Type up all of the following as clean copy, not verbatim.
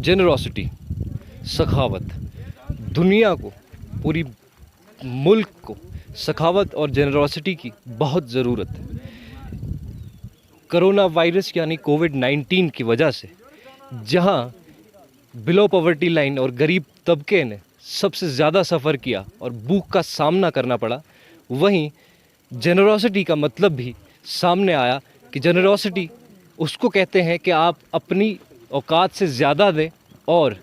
Generosity, सखावत, दुनिया को, पूरी मुल्क को सखावत और जेनरोसिटी की बहुत ज़रूरत है। कोरोना वायरस यानी कोविड-19 की वजह से जहां बिलो पॉवर्टी लाइन और गरीब तबके ने सबसे ज़्यादा सफ़र किया और भूख का सामना करना पड़ा, वहीं जेनरोसिटी का मतलब भी सामने आया कि जेनरोसिटी उसको कहते हैं कि आप अपनी औकात से ज़्यादा दें और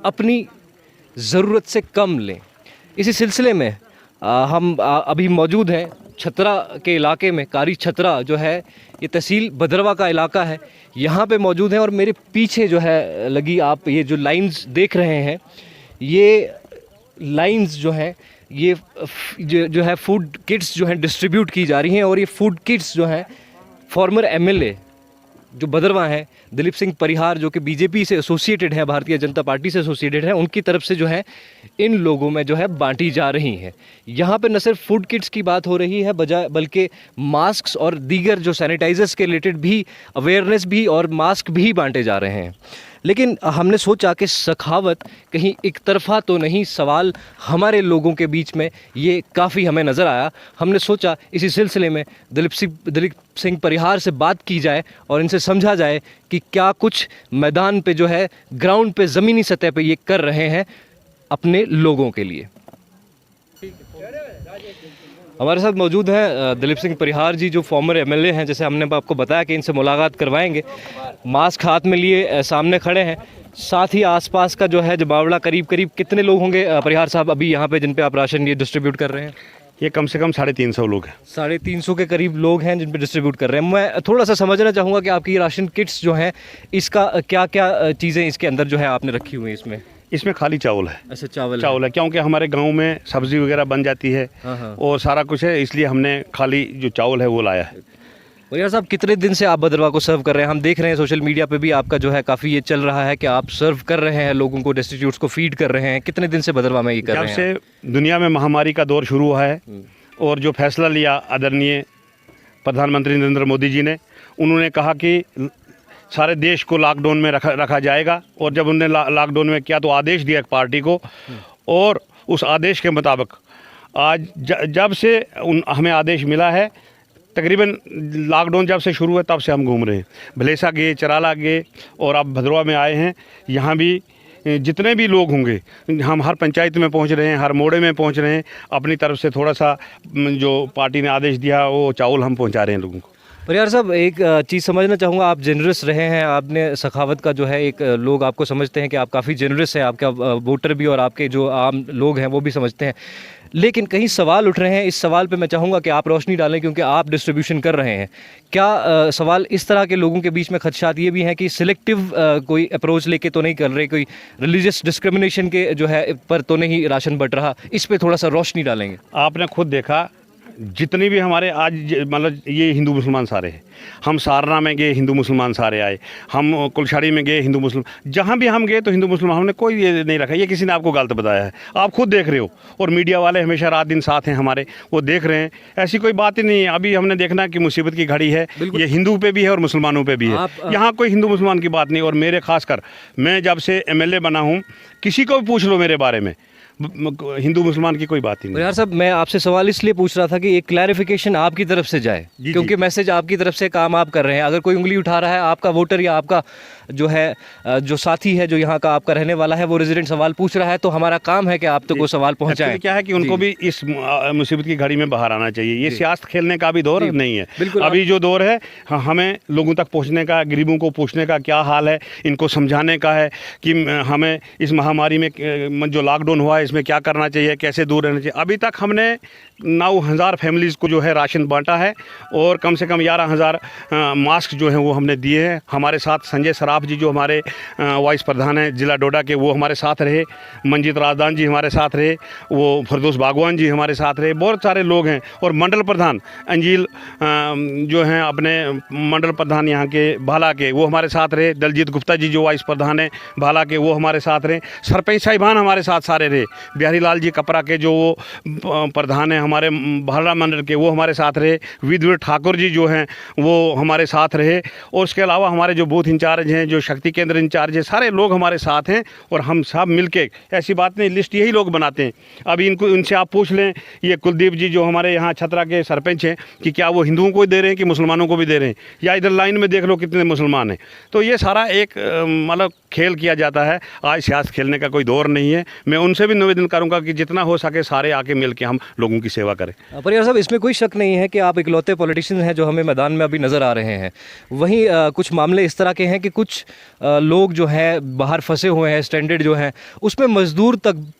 अपनी ज़रूरत से कम लें। इसी सिलसिले में हम अभी मौजूद हैं छतरा के इलाके में। कारी छतरा जो है ये तहसील भद्रवाह का इलाका है, यहाँ पे मौजूद हैं और मेरे पीछे जो है लगी आप ये जो लाइंस देख रहे हैं, ये लाइंस जो हैं ये जो है फूड किट्स जो हैं डिस्ट्रीब्यूट की जा रही हैं। और ये फूड किट्स जो हैं फॉर्मर एमएलए जो भद्रवाह हैं दिलीप सिंह परिहार, जो कि बीजेपी से एसोसिएटेड है, भारतीय जनता पार्टी से एसोसिएटेड है, उनकी तरफ से जो है इन लोगों में जो है बांटी जा रही हैं। यहाँ पे न सिर्फ फूड किट्स की बात हो रही है बल्कि मास्क्स और दीगर जो सैनिटाइजर्स के रिलेटेड भी अवेयरनेस भी और मास्क भी बांटे जा रहे हैं। लेकिन हमने सोचा कि सखावत कहीं एक तरफा तो नहीं, सवाल हमारे लोगों के बीच में ये काफ़ी हमें नज़र आया। हमने सोचा इसी सिलसिले में दिलीप सिंह परिहार से बात की जाए और इनसे समझा जाए कि क्या कुछ मैदान पे जो है ग्राउंड पे ज़मीनी सतह पे ये कर रहे हैं अपने लोगों के लिए। हमारे साथ मौजूद हैं दिलीप सिंह परिहार जी, जो फॉर्मर एमएलए हैं। जैसे हमने आपको बताया कि इनसे मुलाकात करवाएंगे। मास्क हाथ में लिए सामने खड़े हैं, साथ ही आसपास का जो है जमावड़ा करीब कितने लोग होंगे परिहार साहब अभी यहाँ पे जिन पे आप राशन ये डिस्ट्रीब्यूट कर रहे हैं? ये कम से कम 350 लोग हैं। 350 के करीब लोग हैं जिन पे डिस्ट्रीब्यूट कर रहे हैं। मैं थोड़ा सा समझना चाहूँगा कि आपकी राशन किट्स जो हैं इसका क्या क्या चीज़ें इसके अंदर जो है आपने रखी हुई हैं इसमें खाली चावल है। अच्छा, चावल है, क्योंकि हमारे गांव में सब्जी वगैरह बन जाती है और सारा कुछ है, इसलिए हमने खाली जो चावल है वो लाया है। परिहार साहब, कितने दिन से आप भद्रवाह को सर्व कर रहे हैं? हम देख रहे हैं सोशल मीडिया पे भी आपका जो है काफ़ी ये चल रहा है कि आप सर्व कर रहे हैं लोगों को, डेस्टिट्यूट्स को फीड कर रहे हैं। कितने दिन से भद्रवाह में ये कर रहे हैं? जब से दुनिया में महामारी का दौर शुरू हुआ है और जो फैसला लिया आदरणीय प्रधानमंत्री नरेंद्र मोदी जी ने, उन्होंने कहा कि सारे देश को लॉकडाउन में रखा जाएगा। और जब उन्होंने लॉकडाउन में किया तो आदेश दिया एक पार्टी को, और उस आदेश के मुताबिक आज जब से हमें आदेश मिला है, तकरीबन लॉकडाउन जब से शुरू है तब से हम घूम रहे हैं। भलेसा गए, चराला गए और अब भद्रवाह में आए हैं। यहाँ भी जितने भी लोग होंगे हम हर पंचायत में पहुँच रहे हैं, हर मोड़े में पहुँच रहे हैं। अपनी तरफ से थोड़ा सा जो पार्टी ने आदेश दिया वो चावल हम पहुँचा रहे हैं लोगों को। परिहार साहब, एक चीज़ समझना चाहूँगा, आप जेनरस रहे हैं, आपने सखावत का जो है एक लोग आपको समझते हैं कि आप काफ़ी जेनरस हैं, आपका वोटर भी और आपके जो आम लोग हैं वो भी समझते हैं। लेकिन कहीं सवाल उठ रहे हैं, इस सवाल पे मैं चाहूँगा कि आप रोशनी डालें क्योंकि आप डिस्ट्रीब्यूशन कर रहे हैं। क्या सवाल इस तरह के लोगों के बीच में खदशात ये भी हैं कि सिलेक्टिव कोई अप्रोच लेके तो नहीं कर रहे, कोई रिलीजियस डिस्क्रिमिनेशन के जो है पर तो नहीं राशन बट रहा? इस पर थोड़ा सा रोशनी डालेंगे। आपने खुद देखा जितनी भी हमारे आज मतलब ये हिंदू मुसलमान सारे हैं। हम सारना में गए, हिंदू मुसलमान सारे आए। हम कुलछाड़ी में गए, हिंदू मुसलमान, जहाँ भी हम गए तो हिंदू मुसलमान, हमने कोई ये नहीं रखा। ये किसी ने आपको गलत बताया है, आप खुद देख रहे हो। और मीडिया वाले हमेशा रात दिन साथ हैं हमारे, वो देख रहे हैं। ऐसी कोई बात ही नहीं है। अभी हमने देखना कि मुसीबत की घड़ी है, ये हिंदू पे भी है और मुसलमानों पे भी है। यहाँ कोई हिंदू मुसलमान की बात नहीं। और मेरे खासकर मैं जब से एमएलए बना हूँ, किसी को भी पूछ लो मेरे बारे में, हिंदू मुसलमान की कोई बात ही नहीं। यार साहब, मैं आपसे सवाल इसलिए पूछ रहा था कि एक क्लैरिफिकेशन आपकी तरफ से जाए, क्योंकि मैसेज आपकी तरफ से काम आप कर रहे हैं। अगर कोई उंगली उठा रहा है, आपका वोटर या आपका जो है जो साथी है जो यहाँ का आपका रहने वाला है, वो रेजिडेंट सवाल पूछ रहा है, तो हमारा काम है कि आप तक वो सवाल पहुँचाएं। क्या है कि उनको भी इस मुसीबत की घड़ी में बाहर आना चाहिए। ये सियासत खेलने का भी दौर नहीं है। अभी जो दौर है हमें लोगों तक पहुँचने का, गरीबों को पूछने का क्या हाल है, इनको समझाने का है कि हमें इस महामारी में जो लॉकडाउन हुआ है इसमें क्या करना चाहिए, कैसे दूर रहना चाहिए। अभी तक हमने 9,000 फैमिलीज़ को जो है राशन बांटा है और कम से कम 11,000 मास्क जो हैं वो हमने दिए हैं। हमारे साथ संजय सराफ जी जो हमारे वाइस प्रधान हैं ज़िला डोडा के, वो हमारे साथ रहे। मंजीत राजदान जी हमारे साथ रहे, वो फरदौस बागवान जी हमारे साथ रहे। बहुत सारे लोग हैं। और मंडल प्रधान अंजील जो हैं अपने मंडल प्रधान यहाँ के भाला के, वो हमारे साथ रहे। दलजीत गुप्ता जी जो वाइस प्रधान हैं भाला के, वो हमारे साथ रहे। सरपंच साहिबान हमारे साथ सारे रहे। बिहारी लाल जी कपरा के जो वो प्रधान हैं हमारे भाला मंडल के वो हमारे साथ रहे, विद्युत ठाकुर जी जो हैं वो हमारे साथ रहे, और उसके अलावा हमारे जो बूथ इंचार्ज हैं, जो शक्ति केंद्र इंचार्ज है, सारे लोग हमारे साथ हैं। और हम सब मिलके, ऐसी बात नहीं, लिस्ट यही लोग बनाते हैं। अभी इनसे आप पूछ लें, ये कुलदीप जी जो हमारे यहाँ छतरा के सरपंच हैं, कि क्या वो हिंदुओं को दे रहे हैं कि मुसलमानों को भी दे रहे हैं, या इधर लाइन में देख लो कितने मुसलमान हैं। तो ये सारा एक मतलब खेल किया जाता है। आज सियासत खेलने का कोई दौर नहीं है। मैं उनसे भी निवेदन करूंगा कि जितना हो सके सारे आके मिल के हम लोगों की सेवा करें। परिवार साहब, इसमें कोई शक नहीं है कि आप इकलौते पॉलिटिशियन हैं जो हमें मैदान में अभी नज़र आ रहे हैं। वहीं कुछ मामले इस तरह के हैं कि कुछ लोग जो हैं बाहर फंसे हुए हैं, स्टैंडर्ड जो हैं उसमें मजदूर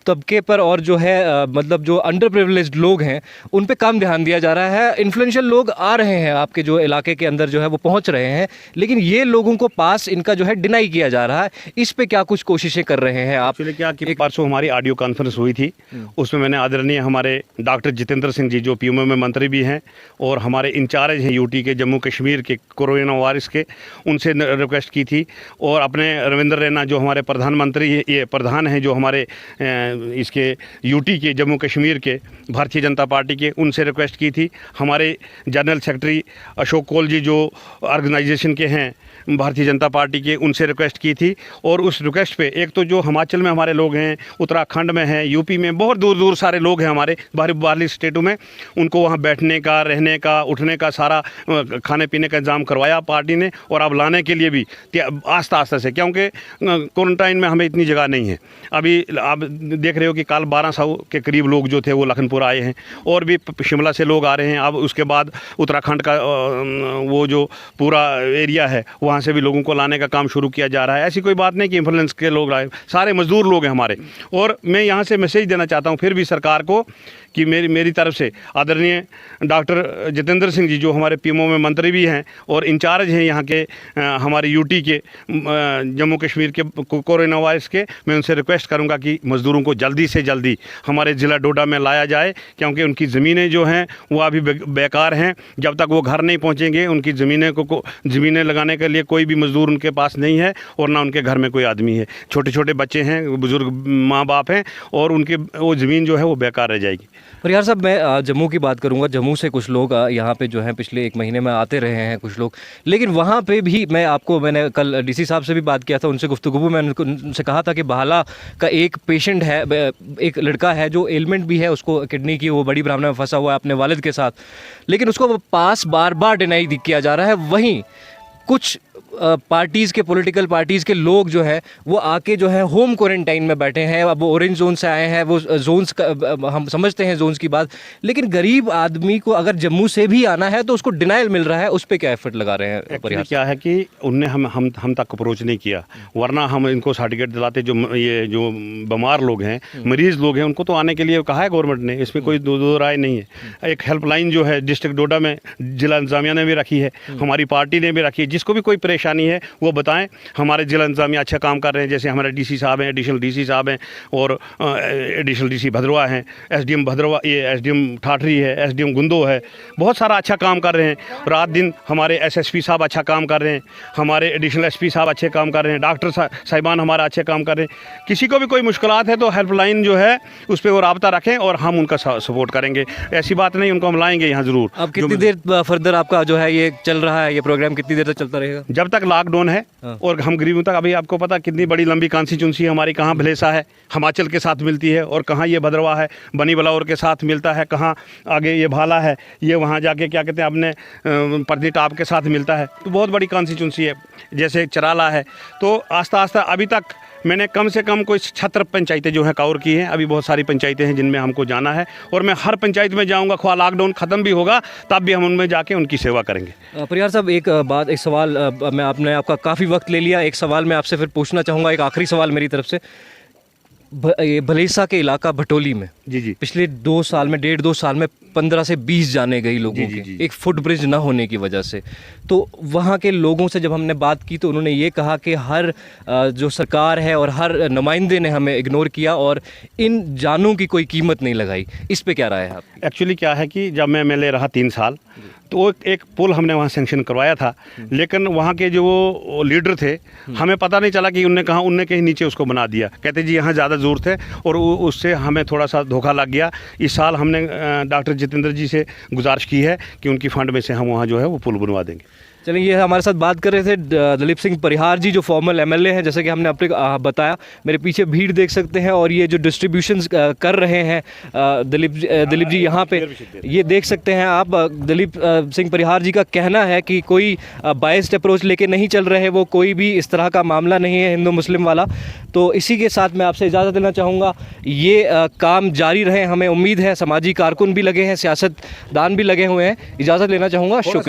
तबके पर, और जो है मतलब जो अंडर प्रिविलेज्ड लोग हैं उन पे कम ध्यान दिया जा रहा है। इन्फ्लुएंशियल लोग आ रहे हैं आपके जो इलाके के अंदर जो है वो पहुंच रहे हैं, लेकिन ये लोगों को पास इनका जो है डिनाई किया जा रहा है। इस पे क्या कुछ कोशिशें कर रहे हैं आप? एक्चुअली क्या कि परसों हमारी ऑडियो कॉन्फ्रेंस हुई थी, उसमें मैंने आदरणीय हमारे डॉक्टर जितेंद्र सिंह जी जो पीएमओ में मंत्री भी हैं और हमारे इंचार्ज हैं यूटी के, जम्मू कश्मीर के कोरोना वायरस के, उनसे रिक्वेस्ट की थी। और अपने रविंद्र रैना जो हमारे प्रधानमंत्री, ये प्रधान हैं जो हमारे इसके यूटी के, जम्मू कश्मीर के, भारतीय जनता पार्टी के, उनसे रिक्वेस्ट की थी। हमारे जनरल सेक्रेटरी अशोक कौल जी जो ऑर्गेनाइजेशन के हैं भारतीय जनता पार्टी के, उनसे रिक्वेस्ट की थी। और उस रिक्वेस्ट पे एक तो जो हिमाचल में हमारे लोग हैं, उत्तराखंड में हैं, यूपी में बहुत दूर दूर सारे लोग हैं हमारे बाहरी स्टेटों में, उनको वहाँ बैठने का, रहने का, उठने का, सारा खाने पीने का इंतजाम करवाया पार्टी ने। और अब लाने के लिए भी आस्ता आस्ता से, क्योंकि क्वारंटाइन में हमें इतनी जगह नहीं है। अभी आप देख रहे हो कि कल 1200 के करीब लोग जो थे वो लखनपुर आए हैं, और भी शिमला से लोग आ रहे हैं। अब उसके बाद उत्तराखंड का वो जो पूरा एरिया है वहाँ से भी लोगों को लाने का काम शुरू किया जा रहा है। ऐसी कोई बात नहीं कि इन्फ्लुएंस के लोग आए, सारे मजदूर लोग हैं हमारे। और मैं यहाँ से मैसेज देना चाहता हूँ फिर भी सरकार को कि मेरी तरफ से आदरणीय डॉक्टर जितेंद्र सिंह जी जो हमारे पीएमओ में मंत्री भी हैं और इंचार्ज हैं यहाँ के हमारे यूटी के, जम्मू कश्मीर के कोरोना वायरस के, मैं उनसे रिक्वेस्ट करूँगा कि मज़दूरों को जल्दी से जल्दी हमारे ज़िला डोडा में लाया जाए, क्योंकि उनकी ज़मीनें जो हैं वो अभी बेकार हैं। जब तक वो घर नहीं पहुँचेंगे उनकी ज़मीनें लगाने के लिए कोई भी मज़दूर उनके पास नहीं है, और ना उनके घर में कोई आदमी है। छोटे छोटे बच्चे हैं, बुज़ुर्ग माँ बाप हैं, और उनके वो ज़मीन जो है वो बेकार रह जाएगी। परिहार साहब, मैं जम्मू की बात करूंगा। जम्मू से कुछ लोग यहाँ पे जो हैं पिछले 1 महीने में आते रहे हैं कुछ लोग, लेकिन वहाँ पे भी मैंने कल डीसी साहब से भी बात किया था, उनसे गुफ्तगू में उनसे कहा था कि बहाला का एक पेशेंट है, एक लड़का है जो एलिमेंट भी है उसको किडनी की, वो बड़ी ब्राह्मण में फंसा हुआ है अपने वालिद के साथ, लेकिन उसको पास बार बार डिनाई किया जा रहा है। वहीं कुछ पार्टीज़ के, पॉलिटिकल पार्टीज़ के लोग जो है वो आके जो है होम क्वारंटाइन में बैठे हैं। अब वो ऑरेंज जोन से आए हैं, वो जोन्स का हम समझते हैं जोन्स की बात, लेकिन गरीब आदमी को अगर जम्मू से भी आना है तो उसको डिनाइल मिल रहा है। उस पर क्या एफर्ट लगा रहे हैं? क्या है कि उनने हम तक अप्रोच नहीं किया, वरना हम इनको सर्टिफिकेट दिलाते। जो बीमार लोग हैं, मरीज़ लोग हैं, उनको तो आने के लिए कहा है गवर्नमेंट ने, इसमें कोई दो राय नहीं है। एक हेल्पलाइन जो है डिस्ट्रिक्ट डोडा में जिला इंतजामिया ने भी रखी है, हमारी पार्टी ने भी रखी है। जिसको भी कोई परेशानी है वो बताएं। हमारे जिला इंतजामिया अच्छा काम कर रहे हैं, जैसे हमारे डीसी साहब हैं, एडिशनल डीसी साहब हैं, और एडिशनल डीसी भद्रवा हैं, एसडीएम भद्रवा, ये एसडीएम ठाठरी है, एसडीएम गुंदो है, बहुत सारा अच्छा काम कर रहे हैं। रात दिन हमारे एसएसपी साहब अच्छा काम कर रहे हैं, हमारे एडिशनल एसपी साहब अच्छे काम कर रहे हैं, डॉक्टर साहिबान हमारा अच्छे काम कर रहे हैं। किसी को भी कोई मुश्किलात है तो हेल्पलाइन जो है उस पर वो रब्ता रखें और हम उनका सपोर्ट करेंगे। ऐसी बात नहीं, उनको हम लाएंगे यहाँ ज़रूर। अब कितनी देर फर्दर आपका जो है ये चल रहा है, ये प्रोग्राम कितनी देर तक चलता रहेगा? जब तक लॉकडाउन है और हम गरीबों तक। अभी आपको पता कितनी बड़ी लंबी कॉन्स्टिट्यूंसी हमारी, कहाँ भलेसा है हिमाचल के साथ मिलती है, और कहाँ ये भद्रवा है बनी बलौर के साथ मिलता है, कहाँ आगे ये भाला है, ये वहाँ जाके क्या कहते हैं अपने पत्नीटॉप के साथ मिलता है। तो बहुत बड़ी कॉन्स्टिट्यूंसी है, जैसे चराला है। तो आस्ता आस्ता अभी तक मैंने कम से कम कोई 76 पंचायतें जो हैं कवर की हैं। अभी बहुत सारी पंचायतें हैं जिनमें हमको जाना है, और मैं हर पंचायत में जाऊंगा, ख्वाह लॉकडाउन ख़त्म भी होगा तब भी हम उनमें जाके उनकी सेवा करेंगे। परिहार साहब, एक सवाल, आपने आपका काफ़ी वक्त ले लिया, एक सवाल मैं आपसे फिर पूछना चाहूँगा, एक आखिरी सवाल मेरी तरफ से। ये भलेसा के इलाका भटोली में जी पिछले 2 साल में, 1.5-2 साल में 15 से 20 जाने गई लोगों के, एक फुट ब्रिज ना होने की वजह से। तो वहाँ के लोगों से जब हमने बात की तो उन्होंने ये कहा कि हर जो सरकार है और हर नुमाइंदे ने हमें इग्नोर किया और इन जानों की कोई कीमत नहीं लगाई। इस पे क्या राय है आपकी? एक्चुअली क्या है कि जब मैं एमएलए रहा 3 साल, तो एक पुल हमने वहाँ सेंक्शन करवाया था, लेकिन वहाँ के जो लीडर थे हमें पता नहीं चला कि उनने कहीं नीचे उसको बना दिया। कहते जी यहाँ ज़्यादा ज़रूरत है, और उससे हमें थोड़ा सा धोखा लग गया। इस साल हमने डॉक्टर जितेंद्र जी से गुजारिश की है कि उनकी फंड में से हम वहाँ जो है वो पुल बनवा देंगे। चलिए, ये हमारे साथ बात कर रहे थे दलीप सिंह परिहार जी, जो फॉर्मल एमएलए हैं, जैसे कि हमने आपने बताया। मेरे पीछे भीड़ देख सकते हैं और ये जो डिस्ट्रीब्यूशंस कर रहे हैं दिलीप जी यहाँ पे, ये देख सकते हैं आप। दलीप सिंह परिहार जी का कहना है कि कोई बायस्ड अप्रोच लेके नहीं चल रहे, वो कोई भी इस तरह का मामला नहीं है हिंदू मुस्लिम वाला। तो इसी के साथ मैं आपसे इजाज़त लेना चाहूँगा। ये काम जारी रहे, हमें उम्मीद है। समाजी कारकुन भी लगे हैं, सियासतदान भी लगे हुए हैं। इजाज़त लेना चाहूँगा, शुक्रिया।